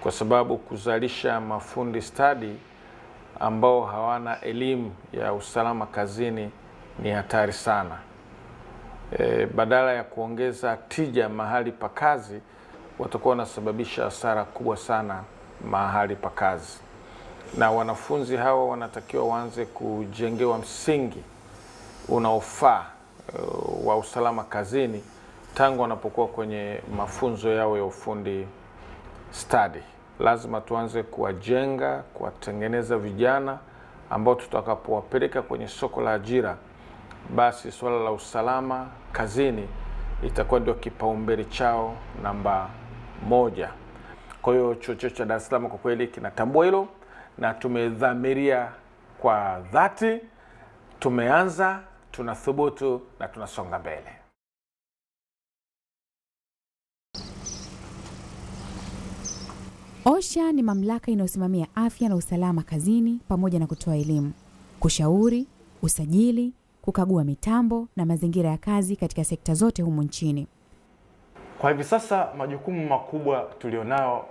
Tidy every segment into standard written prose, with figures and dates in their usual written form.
kwa sababu kuzalisha mafundi stadi ambao hawana elimu ya usalama kazini ni hatari sana. Badala ya kuongeza tija mahali pa kazi, watakuwa wanasababisha hasara kubwa sana mahali pa kazi. Na wanafunzi hawa wanatakiwa waanze kujengewa msingi unaofaa wa usalama kazini tangu wanapokuwa kwenye mafunzo yao ya ufundi stadi. Lazima tuanze kuwajenga, kuwatengeneza vijana ambao tutakapowapeleka kwenye soko la ajira, basi swala la usalama kazini itakuwa ndio kipaumbele chao namba 1. Kwa hiyo chuo cha Dar es Salaam kwa kweli kinatambua hilo na tumedhamiria kwa dhati. Tumeanza, tunathubutu na tunasonga mbele. OSHA ni mamlaka inayosimamia afya na usalama kazini pamoja na kutoa elimu, kushauri, usajili, kukagua mitambo na mazingira ya kazi katika sekta zote humu nchini. Kwa hivi sasa majukumu makubwa tulionayo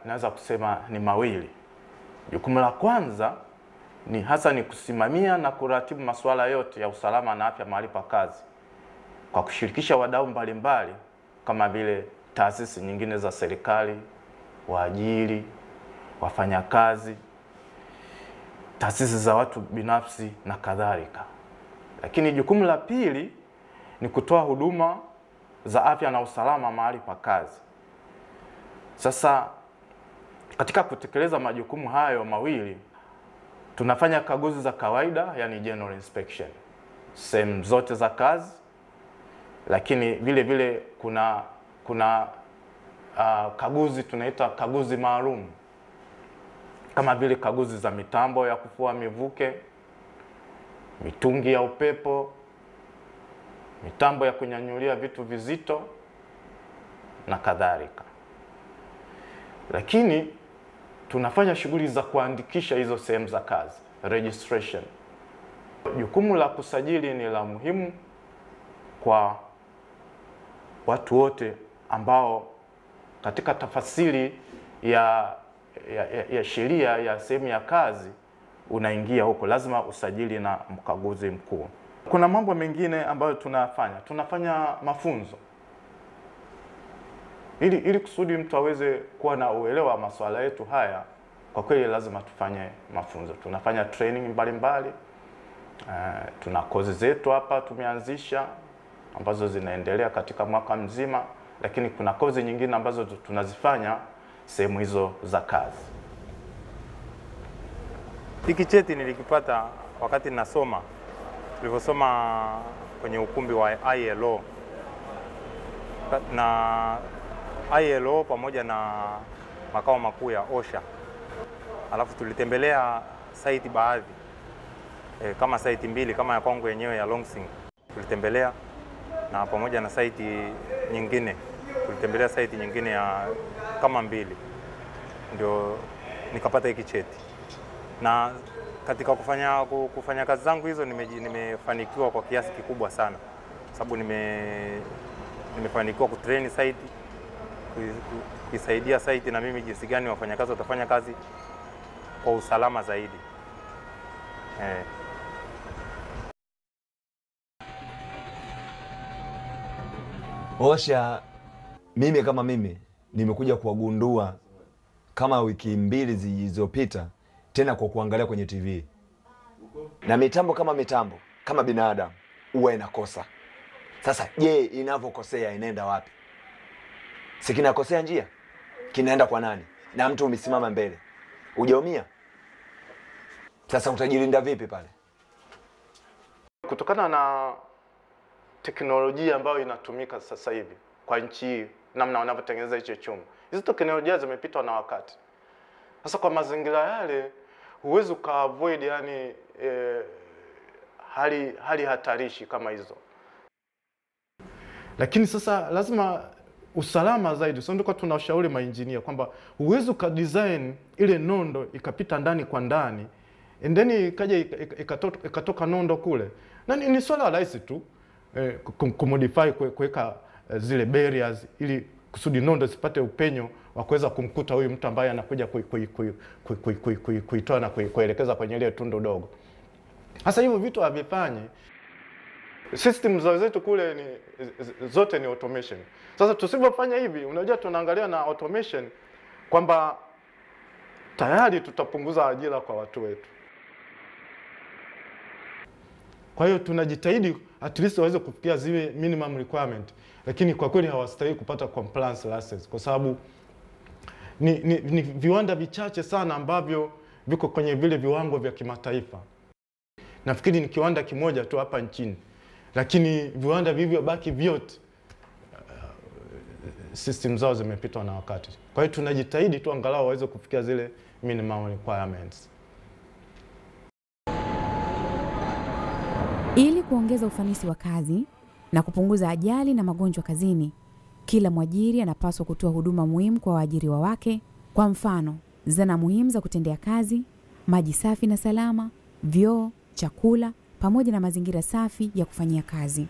naweza kusema ni mawili. Jukumu la kwanza ni kusimamia na kuratibu masuala yote ya usalama na afya mahali pa kazi kwa kushirikisha wadau mbalimbali kama vile taasisi nyingine za serikali, waajiri, wafanyakazi, taasisi za watu binafsi na kadhalika. Lakini jukumu la pili ni kutoa huduma za afya na usalama mahali pa kazi. Sasa katika kutekeleza majukumu hayo mawili, tunafanya kaguzi za kawaida, yani general inspection, sehemu zote za kazi. Lakini vile vile kuna kaguzi tunaita kaguzi maalum, kama vile kaguzi za mitambo ya kufua mivuke, mitungi ya upepo, mitambo ya kunyanyulia vitu vizito na kadhalika. Lakini tunafanya shughuli za kuandikisha hizo sehemu za kazi, registration. Jukumu la kusajili ni la muhimu kwa watu wote ambao katika tafasiri ya sheria ya sehemu ya kazi unaingia huko, lazima usajili na mkaguzi mkuu. Kuna mambo mengine ambayo tunafanya mafunzo ili kusudi mtu aweze kuwa na uelewa wa masuala yetu haya. Kwa kweli lazima tufanye mafunzo. Tunafanya training mbalimbali. Tuna kozi zetu hapa tumeanzisha ambazo zinaendelea katika mwaka mzima, lakini kuna kozi nyingine ambazo tunazifanya sehemu hizo za kazi. Hiki cheti nilikipata wakati nasoma, tulivyosoma kwenye ukumbi wa ILO. Na ILO pamoja na makao makuu ya OSHA. Alafu tulitembelea site baadhi, kama site 2 kama ya kwangu yenyewe ya Longsing tulitembelea, na pamoja na site nyingine tulitembelea site nyingine ya kama 2, ndio nikapata hiki cheti. Na katika kufanya kazi zangu hizo nimefanikiwa kwa kiasi kikubwa sana, sababu nimefanikiwa kutrain site, kuisaidia site na mimi jinsi gani wafanyakazi watafanya kazi kwa usalama zaidi. OSHA, mimi kama mimi nimekuja kuwagundua kama wiki 2 zilizopita, tena kwa kuangalia kwenye TV. Na mitambo kama binadamu huwa inakosa. Sasa je, inavyokosea inaenda wapi? Si kinakosea njia? Kinaenda kwa nani? Na mtu umesimama mbele, hujaumia. Sasa utajilinda vipi pale? Kutokana na teknolojia ambayo inatumika sasa hivi kwa nchi hii, namna wanavyotengeneza hicho chuma, hizo teknolojia zimepitwa na wakati. Sasa kwa mazingira yale huwezi ukaavoid hali hatarishi kama hizo. Lakini sasa lazima usalama zaidi. Sasa ndio tunashauri mainjinia kwamba huwezi ukadesign ile nondo ikapita ndani kwa ndani, endeni ikaja ikatoka nondo kule. Na ni swala rahisi tu kumodify, kuweka zile barriers ili kusudi nondo zipate upenyo wa kuweza kumkuta huyu mtu ambaye anakuja kuitoa na kuelekeza kwenye ile tundu dogo. Sasa hivyo vitu havifanyi. System zetu kule zote ni automation. Sasa tusipofanya hivi, unajua tunaangalia na automation kwamba tayari tutapunguza ajira kwa watu wetu. Kwa hiyo tunajitahidi at least waweze kufikia zile minimum requirement, lakini kwa kweli hawastahili kupata compliance license kwa sababu ni viwanda vichache sana ambavyo viko kwenye vile viwango vya kimataifa. Nafikiri ni kiwanda kimoja tu hapa nchini, lakini viwanda vivyo baki vyote system zao zimepitwa na wakati. Kwa hiyo tunajitahidi tu angalau waweze kufikia zile minimum requirements. Ili kuongeza ufanisi wa kazi na kupunguza ajali na magonjwa kazini, kila mwajiri anapaswa kutoa huduma muhimu kwa waajiriwa wake. Kwa mfano, zana muhimu za kutendea kazi, maji safi na salama, vyoo, chakula, pamoja na mazingira safi ya kufanyia kazi.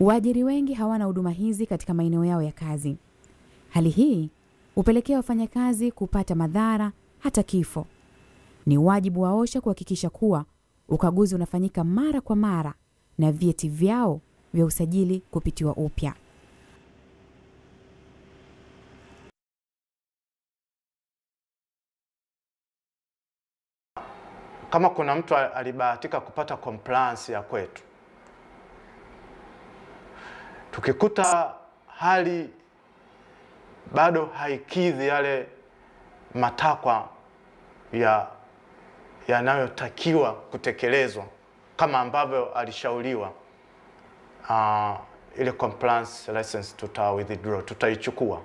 Waajiri wengi hawana huduma hizi katika maeneo yao ya kazi. Hali hii hupelekea wafanyakazi kupata madhara, hata kifo. Ni wajibu wa OSHA kuhakikisha kuwa ukaguzi unafanyika mara kwa mara na vyeti vyao vya usajili kupitiwa upya. Kama kuna mtu alibahatika kupata compliance ya kwetu, tukikuta hali bado haikidhi yale matakwa yanayotakiwa kutekelezwa kama ambavyo alishauriwa, ile compliance license withdraw, tutaichukua.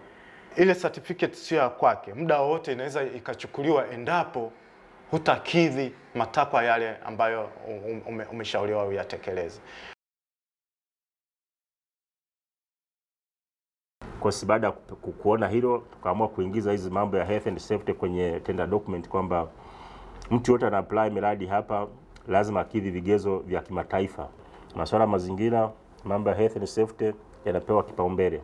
Ile certificate sio ya kwake, muda wote inaweza ikachukuliwa endapo hutakidhi matakwa yale ambayo umeshauriwa uyatekeleze. Kwa sababu baada ya kuona hilo, tukaamua kuingiza hizi mambo ya health and safety kwenye tender document kwamba mtu yote ana apply miradi hapa lazima akidhi vigezo vya kimataifa. Masuala mazingira, mambo ya health and safety yanapewa kipaumbele.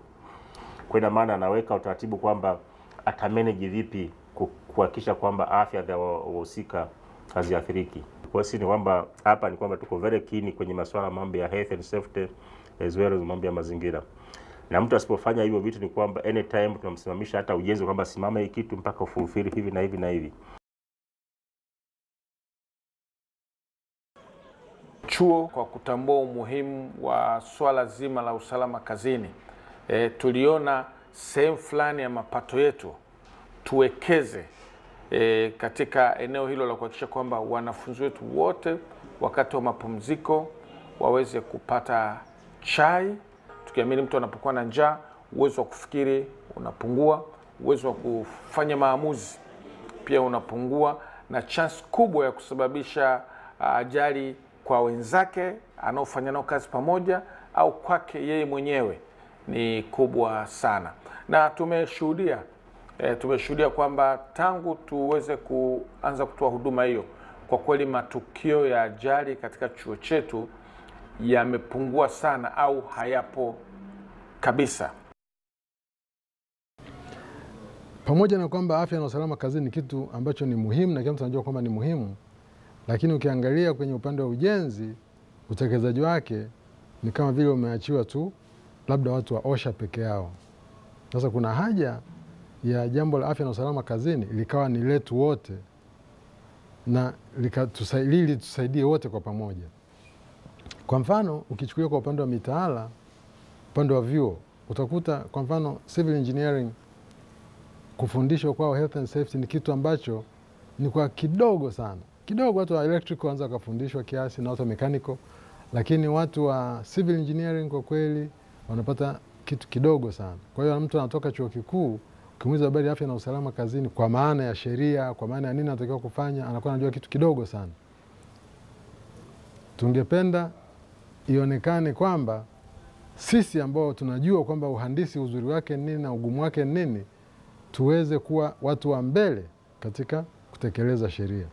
Kwa ina maana anaweka utaratibu kwamba atamanage vipi kuhakikisha kwamba afya ya wahusika haziathiriki. Kwa hiyo ni kwamba hapa ni kwamba tuko very keen kwenye masuala mambo ya health and safety as well as mambo ya mazingira. Na mtu asipofanya hivyo vitu ni kwamba anytime tunamsimamisha hata ujenzi kwamba simama hii kitu mpaka ufulfill hivi na hivi na hivi. Chuo kwa kutambua umuhimu wa swala zima la usalama kazini, tuliona sehemu fulani ya mapato yetu tuwekeze katika eneo hilo la kuhakikisha kwamba wanafunzi wetu wote wakati wa mapumziko waweze kupata chai, tukiamini mtu anapokuwa na njaa uwezo wa kufikiri unapungua, uwezo wa kufanya maamuzi pia unapungua, na chance kubwa ya kusababisha ajali kwa wenzake anaofanya nao kazi pamoja au kwake yeye mwenyewe ni kubwa sana. Na tumeshuhudia kwamba tangu tuweze kuanza kutoa huduma hiyo, kwa kweli matukio ya ajali katika chuo chetu yamepungua sana au hayapo kabisa. Pamoja na kwamba afya na usalama kazini ni kitu ambacho ni muhimu na kila mtu anajua kwamba ni muhimu, lakini ukiangalia kwenye upande wa ujenzi, utekelezaji wake ni kama vile umeachiwa tu labda watu wa OSHA peke yao. Sasa kuna haja ya jambo la afya na usalama kazini likawa ni letu wote na tusaidie wote kwa pamoja. Kwa mfano, ukichukulia kwa upande wa mitaala, upande wa vyuo, utakuta kwa mfano civil engineering kufundishwa kwao health and safety ni kitu ambacho ni kwa kidogo sana. Kidogo watu wa electrical wanza wakafundishwa kiasi na watu wa mechanical, lakini watu wa civil engineering kwa kweli wanapata kitu kidogo sana. Kwa hiyo mtu anatoka chuo kikuu ukimuuliza habari ya afya na usalama kazini kwa maana ya sheria, kwa maana ya nini anatakiwa kufanya, anakuwa anajua kitu kidogo sana. Tungependa ionekane kwamba sisi ambao tunajua kwamba uhandisi uzuri wake nini na ugumu wake nini, tuweze kuwa watu wa mbele katika kutekeleza sheria.